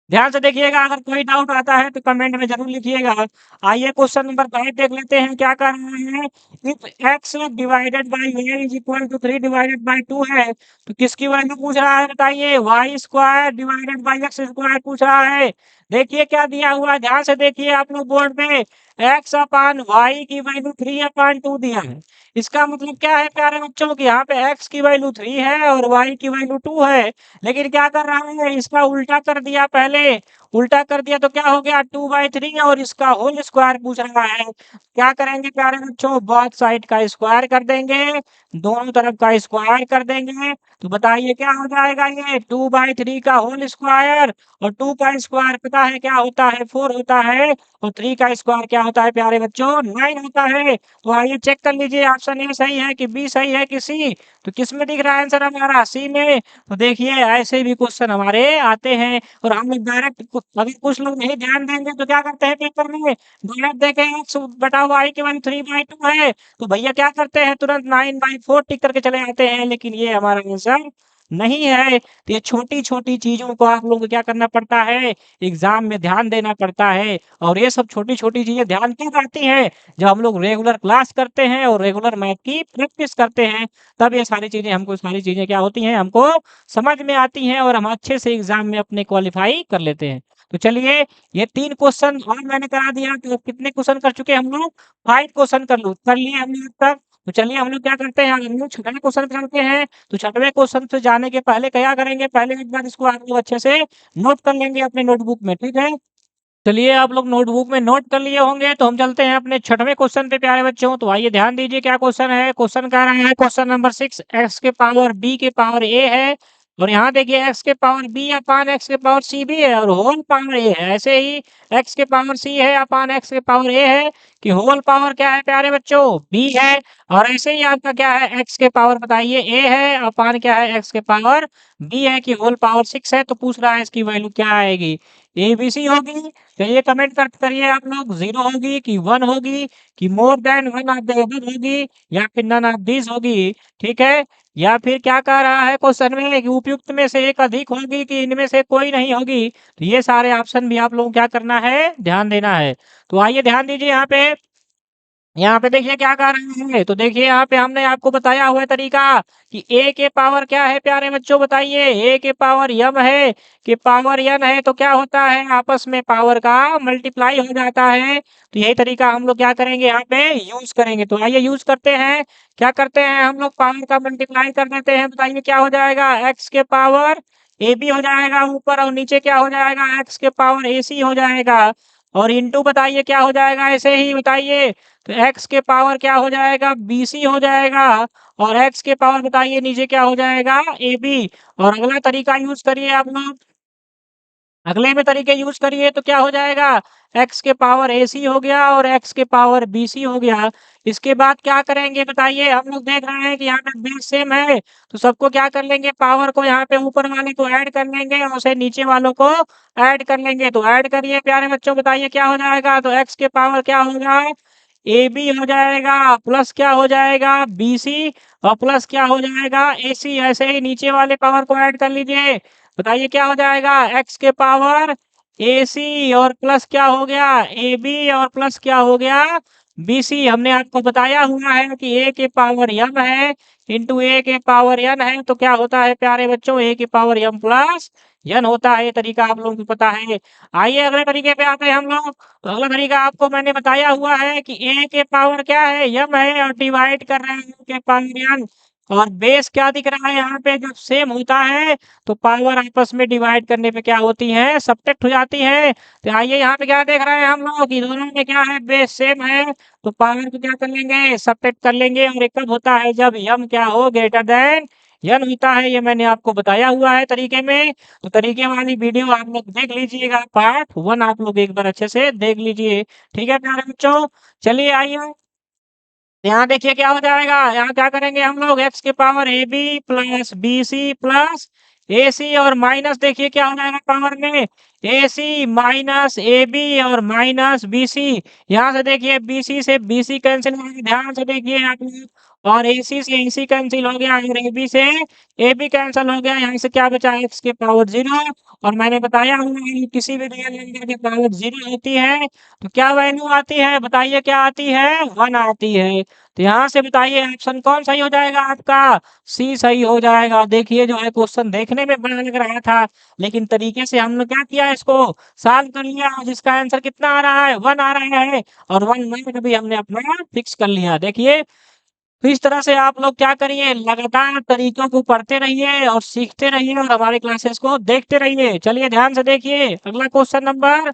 ध्यान से देखिएगा, अगर कोई डाउट आता है तो कमेंट में ज़रूर लिखिएगा। आइए क्वेश्चन नंबर 5 देख लेते हैं क्या कर रहे हैं। If x divided by y is equal to 3 divided by 2 है, तो किसकी वैल्यू पूछ रहा है बताइए, y square divided by x square पूछ रहा है। देखिए क्या दिया हुआ है, ध्यान से देखिए आप लोग बोर्ड पे, एक्स अपान वाई की वैल्यू 3 अपान 2 दिया है। इसका मतलब क्या है प्यारे बच्चों की, यहाँ पे x की वैल्यू 3 है और y की वैल्यू 2 है, लेकिन क्या कर रहा है इसका उल्टा कर दिया। पहले उल्टा कर दिया तो क्या हो गया 2/3 और इसका होल स्क्वायर पूछ रहा है। क्या करेंगे प्यारे बच्चों, बोथ साइड का स्क्वायर कर देंगे, दोनों तरफ का स्क्वायर कर देंगे। तो बताइए क्या हो जाएगा, ये 2/3 का होल स्क्वायर और 2 का स्क्वायर पता है क्या होता है 4 होता है, और 3 का स्क्वायर क्या होता है प्यारे बच्चों 9 होता है। तो आइए चेक कर लीजिए ऑप्शन ए सही है कि बी सही है कि सी। तो किस में दिख रहा है आंसर हमारा, सी में। तो देखिए ऐसे भी क्वेश्चन हमारे आते हैं और हम लोग डायरेक्ट, अगर कुछ लोग नहीं ध्यान देंगे तो क्या करते हैं पेपर में डायरेक्ट देखेंगे x बटा y के वन 3/2 है, तो भैया क्या करते हैं तुरंत 9/4 टिक करके चले आते हैं, लेकिन ये हमारा आंसर नहीं है। तो ये छोटी-छोटी चीज़ों को आप लोगों को क्या करना पड़ता है, एग्ज़ाम में ध्यान देना पड़ता है। और ये सब छोटी-छोटी चीज़ें ध्यान क्यों आती हैं, जब हम लोग रेगुलर क्लास करते हैं और रेगुलर मैथ की प्रैक्टिस करते हैं, तब ये सारी चीज़ें हमको सारी चीज़ें क्या होती हैं, हमको समझ में आती हैं और हम अच्छे से एग्ज़ाम में अपने क्वालीफाई कर लेते हैं। तो चलिए ये 3 क्वेश्चन और मैंने करा दिया, तो कितने क्वेश्चन कर चुके हम लोग, 5 क्वेश्चन कर लिए हमने अब तक। तो चलिए हम लोग क्या करते हैं, हम लोग छठवें क्वेश्चन पे चलते हैं। तो छठवें क्वेश्चन पे जाने के पहले क्या करेंगे, पहले एक बार इसको आप लोग अच्छे से नोट कर लेंगे अपने नोटबुक में, ठीक है? चलिए आप लोग नोटबुक में नोट कर लिए होंगे, तो हम चलते हैं अपने छठवें क्वेश्चन पे प्यारे बच्चों। तो आइए ध्यान दीजिए क्या क्वेश्चन है। क्वेश्चन कह रहा है क्वेश्चन नंबर 6, एक्स के पावर बी के पावर ए है, और यहाँ देखिए एक्स के पावर बी अपान एक्स के पावर सी भी है और होल पावर ए है। ऐसे ही एक्स के पावर सी है अपान एक्स के पावर ए है कि होल पावर क्या है प्यारे बच्चों, बी है। और ऐसे ही आपका क्या है, एक्स के पावर बताइए ए है अपान क्या है, एक्स के पावर बी है कि होल पावर 6 है। तो पूछ रहा है इसकी वैल्यू क्या आएगी, ए बी सी होगी। चलिए कमेंट करिए आप लोग, 0 होगी कि 1 होगी कि more than one of the above होगी या फिर नन ऑफ दीज होगी, ठीक है? या फिर क्या कह रहा है क्वेश्चन में कि उपयुक्त में से एक अधिक होगी कि इनमें से कोई नहीं होगी। तो ये सारे ऑप्शन भी आप लोगों को क्या करना है, ध्यान देना है। तो आइए ध्यान दीजिए यहाँ पे देखिए क्या कर रहे हैं। तो देखिए यहाँ पे हमने आपको बताया हुआ है तरीका कि ए के पावर क्या है प्यारे बच्चों बताइए, ए के पावर यम है कि पावर यन है, तो क्या होता है आपस में पावर का मल्टीप्लाई हो जाता है। तो यही तरीका हम लोग क्या करेंगे यहाँ पे यूज करेंगे। तो आइए यूज करते हैं। क्या करते हैं हम लोग, पावर का मल्टीप्लाई कर देते हैं। बताइए क्या हो जाएगा, एक्स के पावर ए बी हो जाएगा ऊपर, और नीचे क्या हो जाएगा, एक्स के पावर ए सी हो जाएगा। और इंटू बताइए क्या हो जाएगा, ऐसे ही बताइए। तो x के पावर क्या हो जाएगा, BC हो जाएगा। और x के पावर बताइए नीचे क्या हो जाएगा, AB। और अगला तरीका यूज करिए आप लोग, अगले में तरीके यूज करिए तो क्या हो जाएगा, x के पावर AC हो गया और x के पावर BC हो गया। इसके बाद क्या करेंगे बताइए, हम लोग देख रहे हैं कि यहाँ पे बेस सेम है, तो सबको क्या कर लेंगे, पावर को यहाँ पे ऊपर वाले को ऐड कर लेंगे और उसे नीचे वालों को ऐड कर लेंगे। तो ऐड करिए प्यारे बच्चों, बताइए क्या हो जाएगा। तो x के पावर क्या होगा, ए बी हो जाएगा, प्लस क्या हो जाएगा, बी सी, और प्लस क्या हो जाएगा, ए सी। ऐसे ही नीचे वाले पावर को ऐड कर लीजिए। बताइए क्या हो जाएगा, एक्स के पावर ए सी और प्लस क्या हो गया, ए बी, और प्लस क्या हो गया, बी सी। हमने आपको बताया हुआ है कि ए के पावर यम है इंटू ए के पावर यन है, तो क्या होता है प्यारे बच्चों, ए के पावर यम प्लस यन होता है। ये तरीका आप लोगों को पता है। आइए अगले तरीके पे आते हैं हम लोग। तो अगला तरीका आपको मैंने बताया हुआ है कि ए के पावर क्या है, यम है, और डिवाइड कर रहे हैं ए के पावर यन। और बेस क्या दिख रहा है यहाँ पे, जब सेम होता है तो पावर आपस में डिवाइड करने पे क्या होती है, सब्ट्रैक्ट हो जाती है। तो आइए यहाँ पे क्या देख रहे हैं हम लोग कि दोनों में क्या है, बेस सेम है, तो पावर को क्या कर लेंगे, सब्ट्रैक्ट कर लेंगे। और ये कब होता है, जब यम क्या हो, ग्रेटर देन यन होता है। ये मैंने आपको बताया हुआ है तरीके में। तो तरीके वाली वीडियो आप लोग देख लीजिएगा, पार्ट 1 आप लोग एक बार अच्छे से देख लीजिए, ठीक है प्यारे बच्चों। चलिए आइए यहाँ देखिए क्या हो जाएगा, यहाँ क्या करेंगे हम लोग, एक्स के power A B plus B C plus A C, और माइनस देखिए क्या हो जाएगा पावर में, A C minus A B और माइनस बी सी। यहाँ से देखिए बी सी से बी सी कैंसिल हो गया, ध्यान से देखिए आप लोग। और ए सी से ए सी कैंसिल हो गया और ए बी से ए बी कैंसिल हो गया। यहाँ से क्या बचा, एक्स के पावर 0। और मैंने बताया हुआ है कि किसी भी रियल नंबर की पावर 0 होती है तो क्या वैल्यू आती है, बताइए क्या आती है, 1 आती है। तो यहाँ से बताइए ऑप्शन कौन सही हो जाएगा आपका, सी सही हो जाएगा। देखिए जो है क्वेश्चन देखने में बड़ा लग रहा था, लेकिन तरीके से हमने क्या किया, इसको सॉल्व कर लिया, जिसका आंसर कितना आ रहा है, 1 आ रहा है। और 1 मार्क भी हमने अपना फिक्स कर लिया। देखिए तो इस तरह से आप लोग क्या करिए, लगातार तरीकों को पढ़ते रहिए और सीखते रहिए और हमारे क्लासेस को देखते रहिए। चलिए ध्यान से देखिए अगला क्वेश्चन नंबर।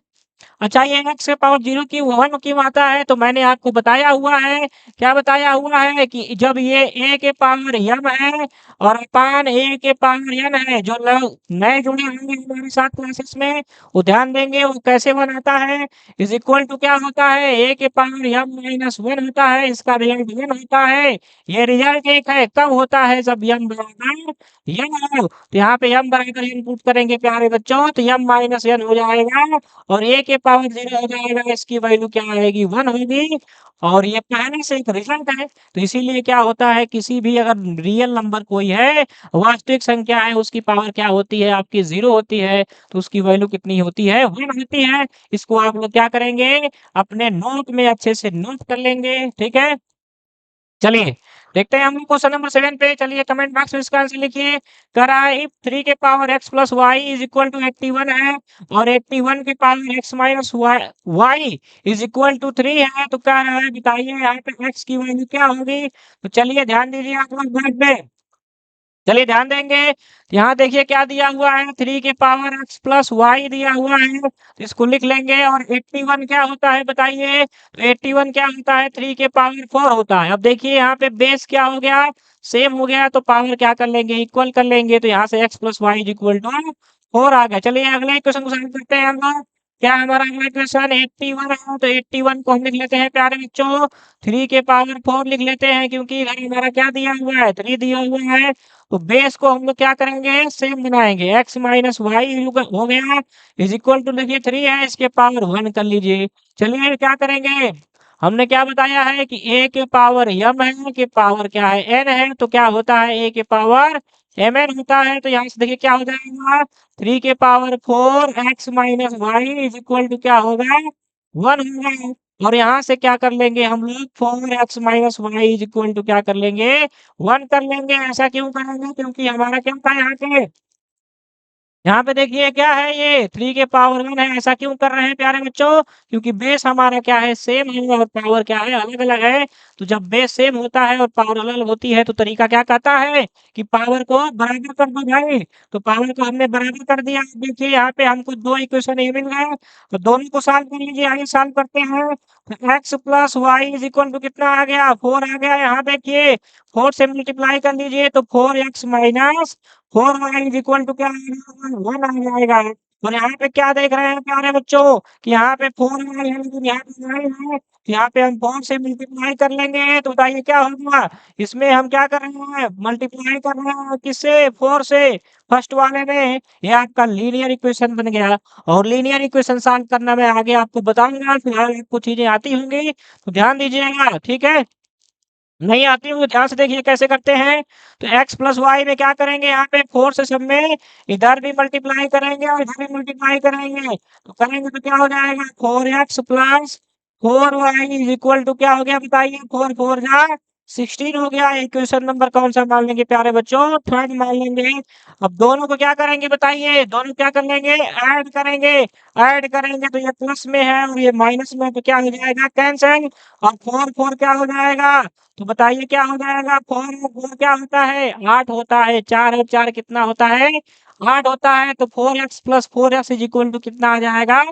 अच्छा ये एक्स के पावर 0 क्यों 1 क्यों आता है, तो मैंने आपको बताया हुआ है, क्या बताया हुआ है कि जब ये ए के पावर यम है और अपान ए के पावर यन है, जो लोग नए जुड़े होंगे हमारे साथ क्लासेस में वो ध्यान देंगे वो कैसे बनाता है, इज इक्वल टू क्या होता है, ए के पावर यम माइनस 1 होता है, इसका रिजल्ट यन होता है। ये रिजल्ट एक है, कब होता है, जब यम बराबर यन हो। तो यहाँ पे यम बराबर यन पुट करेंगे प्यारे बच्चों, तो यम माइनस यन हो जाएगा और ए के पावर 0 हो जाएगा, इसकी वैल्यू क्या आएगी, 1 होगी। और ये पहले से एक रिजल्ट है, तो इसीलिए क्या होता है, किसी भी अगर रियल नंबर कोई है, वास्तविक संख्या है, उसकी पावर क्या होती है आपकी, 0 होती है, तो उसकी वैल्यू कितनी होती है, 1 होती है। इसको आप लोग क्या करेंगे, अपने नोट में अच्छे से नोट कर लेंगे, ठीक है। चलिए देखते हैं हम लोग क्वेश्चन नंबर 7 पे। चलिए कमेंट बॉक्स में इसका आंसर लिखिए। कह रहा है इफ 3 के power x plus y is equal to 81 है और 81 के power x minus y is equal to 3 है, तो कह रहा है बताइए यहाँ पे x की वैल्यू क्या होगी। तो चलिए ध्यान दीजिए आप लोग बोर्ड पे। चलिए ध्यान देंगे। यहाँ देखिए क्या दिया हुआ है, 3 के पावर x प्लस वाई दिया हुआ है, तो इसको लिख लेंगे। और 81 क्या होता है बताइए। तो 81 क्या होता है, 3 के पावर 4 होता है। अब देखिए यहाँ पे बेस क्या हो गया, सेम हो गया, तो पावर क्या कर लेंगे, इक्वल कर लेंगे। तो यहाँ से x plus y is equal to 4 आ गया। चलिए अगले क्वेश्चन को सॉल्व करते हैं हम लोग। क्या हमारा अगला क्वेश्चन 81 है, तो 81 को हम लिख लेते हैं प्यारे बच्चों 3 के पावर 4 लिख लेते हैं, क्योंकि इधर हमारा क्या दिया हुआ है, 3 दिया हुआ है। तो बेस को हम लोग क्या करेंगे, सेम बनाएंगे। x माइनस वाई हो गया इज इक्वल टू, देखिए 3 है, इसके पावर 1 कर लीजिए। चलिए क्या करेंगे, हमने क्या बताया है कि a के पावर m है, के पावर क्या है n है, तो क्या होता है a के पावर mn होता है। तो यहाँ से देखिए क्या हो जाएगा, 3 के power 4 x minus y is equal to क्या होगा, 1 होगा। और यहाँ से क्या कर लेंगे हम लोग, 4x minus y is equal to क्या कर लेंगे, 1 कर लेंगे। ऐसा क्यों करेंगे, क्योंकि हमारा क्या था यहाँ पे, यहाँ पे देखिए क्या है, ये 3 के पावर 1 है। ऐसा क्यों कर रहे हैं प्यारे बच्चों, क्योंकि बेस हमारा क्या है, सेम है, और पावर क्या है, अलग-अलग है। तो जब बेस सेम होता है और पावर अलग होती है, तो तरीका क्या कहता है कि पावर को बराबर कर दो भाई। तो पावर को हमने बराबर कर दिया। देखिए यहाँ पे हमको 2 इक्वेशन ये मिल गए, तो दोनों को सॉल्व कर लीजिए। आइए सॉल्व करते हैं। तो x plus y is equal to कितना आ गया, 4 आ गया। यहाँ देखिए 4 से मल्टीप्लाई कर लीजिए, तो 4x minus 4y is equal to क्या आएगा, 1 आ जाएगा। और यहाँ पे क्या देख रहे हैं प्यारे बच्चों कि यहाँ पे 4y है, लेकिन यहाँ पे y है। तो यहाँ पे हम 4 से मल्टीप्लाई कर लेंगे, तो बताइए क्या होगा। इसमें हम क्या कर रहे हैं, मल्टीप्लाई कर रहे हैं किससे, 4 से। फर्स्ट वाले में ये आपका लीनियर इक्वेशन बन गया। और लीनियर इक्वेशन सॉल्व करना मैं आगे आपको बताऊंगा, फिलहाल आपको चीजें आती होंगी तो ध्यान दीजिएगा, ठीक है। नहीं आती होंगी ध्यान से देखिए कैसे करते हैं। तो x प्लस वाई में क्या करेंगे, यहाँ पे 4 से सब में इधर भी मल्टीप्लाई करेंगे और इधर भी मल्टीप्लाई करेंगे। तो करेंगे तो क्या हो जाएगा, 4x plus 4y is equal to क्या हो गया बताइए, 4 4 जा 16 हो गया। इक्वेशन नंबर कौन सा मान लेंगे प्यारे बच्चों, थर्ड मान लेंगे। अब दोनों को क्या करेंगे बताइए, दोनों क्या कर लेंगे, ऐड करेंगे। ऐड करेंगे तो ये प्लस में है और ये माइनस में, तो क्या हो जाएगा, कैंसिल। और 4 4 क्या हो जाएगा, तो बताइए क्या हो जाएगा, 4 और 4 क्या होता है, 8 होता है। 4 और 4 कितना होता है, 8 होता है। तो 4x plus 4x is equal to कितना आ जाएगा,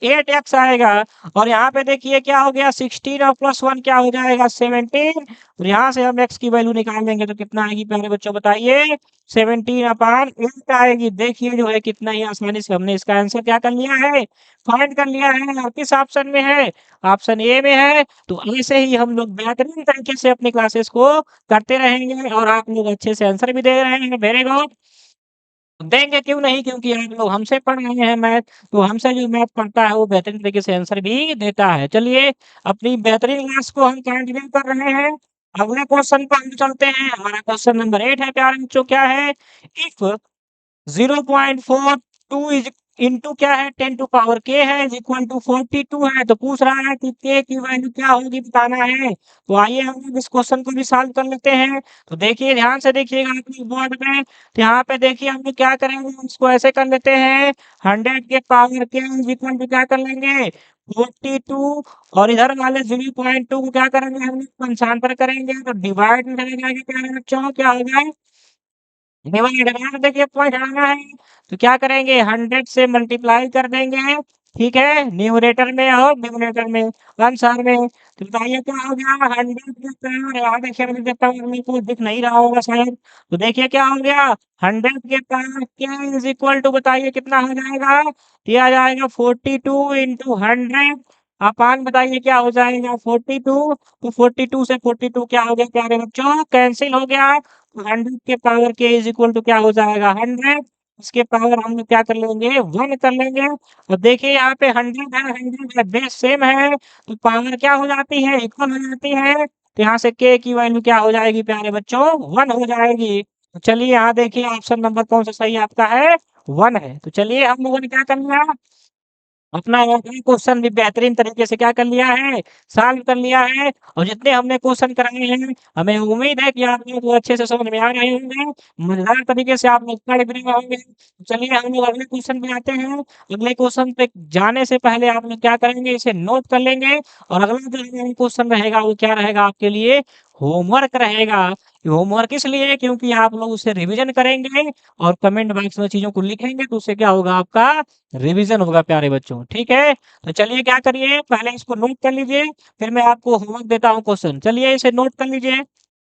8x आएगा। और यहाँ पे देखिए क्या हो गया, 16 और प्लस 1 क्या हो जाएगा, 17। और यहाँ से हम x की वैल्यू निकाल लेंगे तो कितना आएगी प्यारे बच्चों बताइए, 17 अपान 8 आएगी। देखिए जो है कितना ही आसानी से हमने इसका आंसर क्या कर लिया है, फाइंड कर लिया है। और किस ऑप्शन में है, ऑप्शन ए में है। तो ऐसे ही हम लोग बेहतरीन तरीके से अपनी क्लासेस को करते रहेंगे और आप लोग अच्छे से आंसर भी दे रहे हैं, वेरी गुड। देंगे क्यों नहीं, क्योंकि आप लोग हमसे पढ़ रहे हैं मैथ, तो हमसे जो मैथ पढ़ता है वो बेहतरीन तरीके से आंसर भी देता है। चलिए अपनी बेहतरीन क्लास को हम कंटिन्यू कर रहे हैं। अगले क्वेश्चन पर हम चलते हैं। हमारा क्वेश्चन नंबर 8 है प्यारे बच्चों, क्या है, इफ 0.42 इज इंटू क्या है, 10 टू पावर के है इज इक्वल टू 42 है। तो पूछ रहा है कि के की वैल्यू क्या होगी बताना है। तो आइए हम लोग इस क्वेश्चन को भी सॉल्व कर लेते हैं। तो देखिए ध्यान से देखिएगा अपने बोर्ड में। तो यहाँ पे देखिए हम लोग क्या करेंगे, इसको ऐसे कर लेते हैं, 100 के पावर के इज इक्वल टू क्या कर लेंगे, 42। और इधर वाले 0.2 को क्या करेंगे, हम लोग पंचांतर करेंगे, तो डिवाइड में चले जाएंगे प्यारे बच्चों, क्या होगा, डिवाइड देखिए पॉइंट आना है। तो क्या करेंगे, 100 से मल्टीप्लाई कर देंगे, ठीक है, न्यूमरेटर में और डिनोमिनेटर में, आंसर में। तो बताइए क्या हो गया, 100 के पावर, यहाँ देखिए मुझे देखता हूँ मेरे को दिख नहीं रहा होगा शायद। तो देखिए क्या हो गया, 100 के पावर के इज इक्वल टू बताइए कितना हो जाएगा, ये आ जाएगा 42 इंटू 100 अपान बताइए क्या हो जाएगा, 42। तो 42 से 42 क्या हो गया प्यारे बच्चों, कैंसिल हो गया। 100 के पावर के इज इक्वल टू क्या हो जाएगा, 100। इसके पावर हम लोग क्या कर लेंगे, 1 कर लेंगे। और देखिए यहाँ पे 100 है, 100 है, बेस सेम है, तो पावर क्या हो जाती है, इक्वल हो जाती है। तो यहाँ से के की वैल्यू क्या हो जाएगी प्यारे बच्चों, 1 हो जाएगी। तो चलिए यहाँ देखिए ऑप्शन नंबर कौन सा सही आपका है, 1 है। तो चलिए हम लोगों ने क्या कर लिया, अपना अगला क्वेश्चन भी बेहतरीन तरीके से क्या कर लिया है, सॉल्व कर लिया है। और जितने हमने क्वेश्चन कराए हैं, हमें उम्मीद है कि आप लोग को अच्छे से समझ में आ रहे होंगे, मजेदार तरीके से आप लोग पढ़ भी रहे होंगे। चलिए हम लोग अगले क्वेश्चन पे आते हैं। अगले क्वेश्चन पे जाने से पहले आप लोग क्या करेंगे, इसे नोट कर लेंगे। और अगला जो हमारा क्वेश्चन रहेगा वो क्या रहेगा आपके लिए, होमवर्क रहेगा। होमवर्क इसलिए क्योंकि आप लोग उसे रिवीजन करेंगे और कमेंट बॉक्स में चीजों को लिखेंगे, तो उससे क्या होगा, आपका रिवीजन होगा प्यारे बच्चों। ठीक है, तो चलिए क्या करिए, पहले इसको नोट कर लीजिए, फिर मैं आपको होमवर्क देता हूँ क्वेश्चन। चलिए इसे नोट कर लीजिए।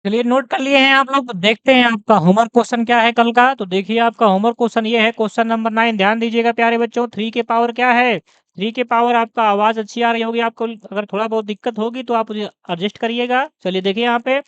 चलिए नोट कर लिए हैं आप लोग, तो देखते हैं आपका होमवर्क क्वेश्चन क्या है कल का। तो देखिए आपका होमवर्क क्वेश्चन ये है, क्वेश्चन नंबर 9। ध्यान दीजिएगा प्यारे बच्चों, 3 के पावर क्या है। 3 के पावर, आपका आवाज अच्छी आ रही होगी, आपको अगर थोड़ा बहुत दिक्कत होगी तो आप एडजस्ट करिएगा। चलिए देखिए यहाँ पे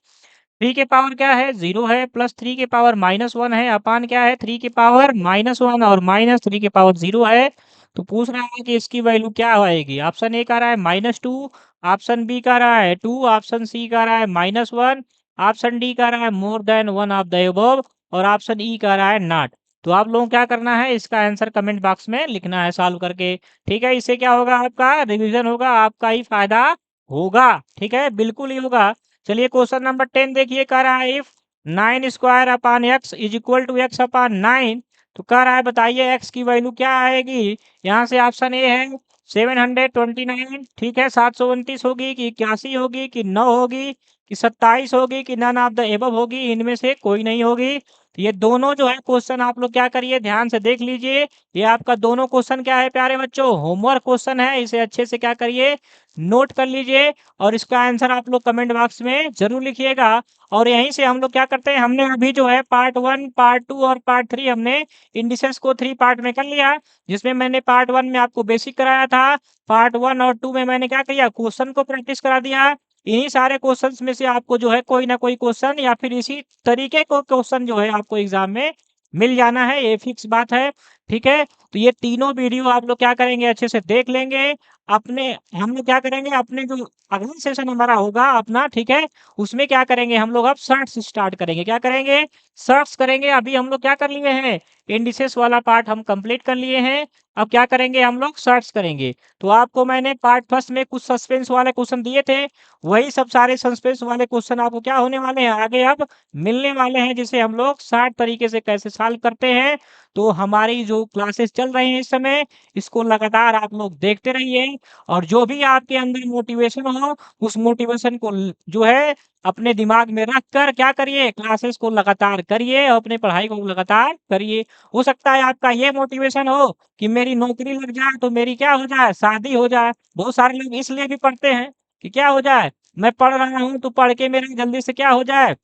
3 के पावर क्या है, 0 है, प्लस 3 के पावर -1 है, अपान क्या है, 3 के पावर -1 और माइनस 3 के पावर 0 है। तो पूछ रहा है कि इसकी वैल्यू क्या आएगी। ऑप्शन ए का रहा है -2, ऑप्शन बी का रहा है 2, ऑप्शन सी का रहा है -1, ऑप्शन डी का रहा है more than one of the above, और ऑप्शन ई का रहा है नॉट। तो आप लोगों को क्या करना है, इसका आंसर कमेंट बॉक्स में लिखना है सॉल्व करके। ठीक है, इससे क्या होगा, आपका रिवीजन होगा, आपका ही फायदा होगा। ठीक है, बिल्कुल ही होगा। चलिए क्वेश्चन नंबर 10 देखिए, कह रहा है if 9 square upon x is equal to x upon 9। तो कह रहा है बताइए एक्स की वैल्यू क्या आएगी। यहाँ से ऑप्शन ए है 729, ठीक है, 729 होगी कि 81 होगी कि 9 होगी कि 27 होगी कि नन ऑफ द एबव होगी, इनमें से कोई नहीं होगी। तो ये दोनों जो है क्वेश्चन आप लोग क्या करिए, ध्यान से देख लीजिए। ये आपका दोनों क्वेश्चन क्या है प्यारे बच्चों, होमवर्क क्वेश्चन है। इसे अच्छे से क्या करिए, नोट कर लीजिए और इसका आंसर आप लोग कमेंट बॉक्स में जरूर लिखिएगा। और यहीं से हम लोग क्या करते हैं, हमने अभी जो है पार्ट 1, पार्ट 2 और पार्ट 3 हमने इंडिसेस को 3 पार्ट में कर लिया। जिसमें मैंने पार्ट 1 में आपको बेसिक कराया था, पार्ट 1 और 2 में मैंने क्या किया, क्वेश्चन को प्रैक्टिस करा दिया। इन्हीं सारे क्वेश्चंस में से आपको जो है कोई ना कोई क्वेश्चन या फिर इसी तरीके को क्वेश्चन जो है आपको एग्जाम में मिल जाना है, ये फिक्स बात है। ठीक है, तो ये तीनों वीडियो आप लोग क्या करेंगे, अच्छे से देख लेंगे। अपने हम लोग क्या करेंगे, अपने जो अगला सेशन हमारा होगा अपना, ठीक है, उसमें क्या करेंगे हम लोग, अब शॉर्ट्स स्टार्ट करेंगे। क्या करेंगे, शॉर्ट्स करेंगे। अभी हम लोग क्या कर लिए हैं, इंडिसेस वाला पार्ट हम कंप्लीट कर लिए हैं। अब क्या करेंगे, हम लोग शॉर्ट्स करेंगे। तो आपको मैंने पार्ट फर्स्ट में कुछ सस्पेंस वाले क्वेश्चन दिए थे, वही सब सारे सस्पेंस वाले क्वेश्चन आपको क्या होने वाले हैं, आगे अब मिलने वाले हैं, जिसे हम लोग शार्ट तरीके से कैसे सॉल्व करते हैं। तो हमारी जो क्लासेस चल रही हैं इस समय, इसको लगातार आप लोग देखते रहिए। और जो भी आपके अंदर मोटिवेशन हो, उस मोटिवेशन को जो है अपने दिमाग में रख कर क्या करिए, क्लासेस को लगातार करिए और अपने पढ़ाई को लगातार करिए। हो सकता है आपका ये मोटिवेशन हो कि मेरी नौकरी लग जाए तो मेरी क्या हो जाए, शादी हो जाए। बहुत सारे लोग इसलिए भी पढ़ते हैं कि क्या हो जाए, मैं पढ़ रहा हूँ तो पढ़ के मेरी जल्दी से क्या हो जाए,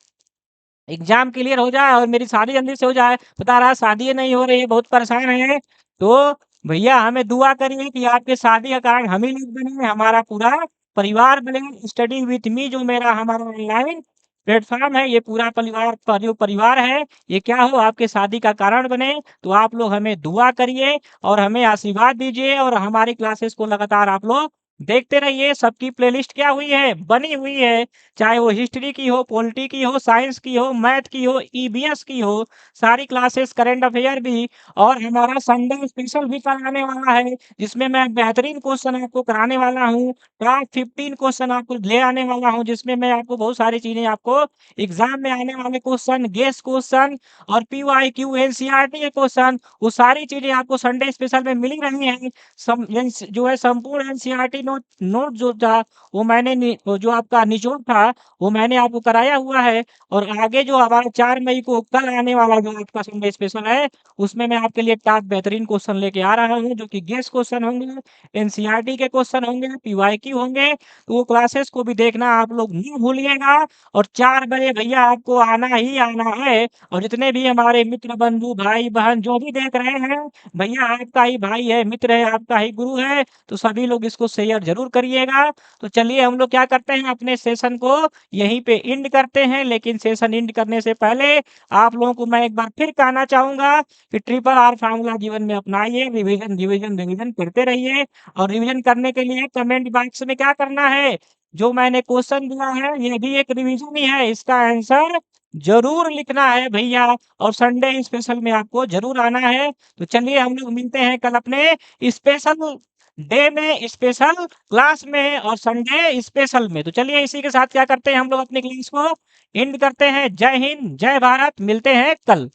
एग्जाम क्लियर हो जाए और मेरी शादी जल्दी से हो जाए। बता रहा शादी ही नहीं हो रही है, बहुत परेशान है। तो भैया हमें दुआ करिए कि आपके शादी का कारण हम ही लोग बने, हमारा पूरा परिवार बने। स्टडी विथ मी जो मेरा हमारा ऑनलाइन प्लेटफॉर्म है, ये पूरा परिवार का जो परिवार है, ये क्या हो आपके शादी का कारण बने। तो आप लोग हमें दुआ करिए और हमें आशीर्वाद दीजिए और हमारी क्लासेस को लगातार आप लोग देखते रहिए। सबकी प्लेलिस्ट क्या हुई है, बनी हुई है, चाहे वो हिस्ट्री की हो, पॉलिटी की हो, साइंस की हो, मैथ की हो, ईवीएस की हो, सारी क्लासेस, करंट अफेयर भी। और हमारा संडे स्पेशल भी कल आने वाला है, जिसमें मैं बेहतरीन क्वेश्चन आपको कराने वाला हूँ। टॉप 15 क्वेश्चन आपको ले आने वाला हूँ, जिसमें मैं आपको बहुत सारी चीजें आपको एग्जाम में आने वाले क्वेश्चन, गेस क्वेश्चन और पीवाईक्यू एनसीईआरटी के क्वेश्चन, वो सारी चीजें आपको संडे स्पेशल में मिल रही हैं। जो है संपूर्ण एनसीईआरटी नोट नोट जो था, वो मैंने वो जो आपका निचोड़ था, वो मैंने आपको कराया हुआ है। और आगे जो हमारा 4 मई को कल आने वाला जो आपका संडे स्पेशल है, उसमें मैं आपके लिए टॉप बेहतरीन क्वेश्चन लेके आ रहा हूँ, जो कि गेस क्वेश्चन होंगे, एनसीईआरटी के क्वेश्चन होंगे, पीवाईक्यू होंगे। तो वो क्लासेस को भी देखना आप लोग नहीं भूलिएगा। और 4 बजे भैया आपको आना ही आना है। और जितने भी हमारे मित्र बंधु भाई बहन जो भी देख रहे हैं, भैया आपका ही भाई है, मित्र है, आपका ही गुरु है, तो सभी लोग इसको शेयर जरूर करिएगा। तो चलिए हम लोग क्या करते हैं, अपने सेशन को यहीं पे एंड करते हैं। लेकिन सेशन एंड करने से पहले आप लोगों को मैं एक बार फिर कहना चाहूंगा कि ट्रिपल आर फार्मूला जीवन में अपनाइए, रिवीजन रिवीजन रिवीजन करते रहिए। और रिवीजन करने के लिए कमेंट बॉक्स में क्या करना है, जो मैंने क्वेश्चन दिया है ये भी एक रिवीजन ही है, इसका आंसर जरूर लिखना है भैया। और संडे स्पेशल में आपको जरूर आना है। तो चलिए हम लोग मिलते हैं कल अपने स्पेशल डे में स्पेशल, क्लास में और संडे स्पेशल में। तो चलिए इसी के साथ क्या करते हैं हम लोग अपनी क्लास को एंड करते हैं। जय हिंद, जय भारत, मिलते हैं कल।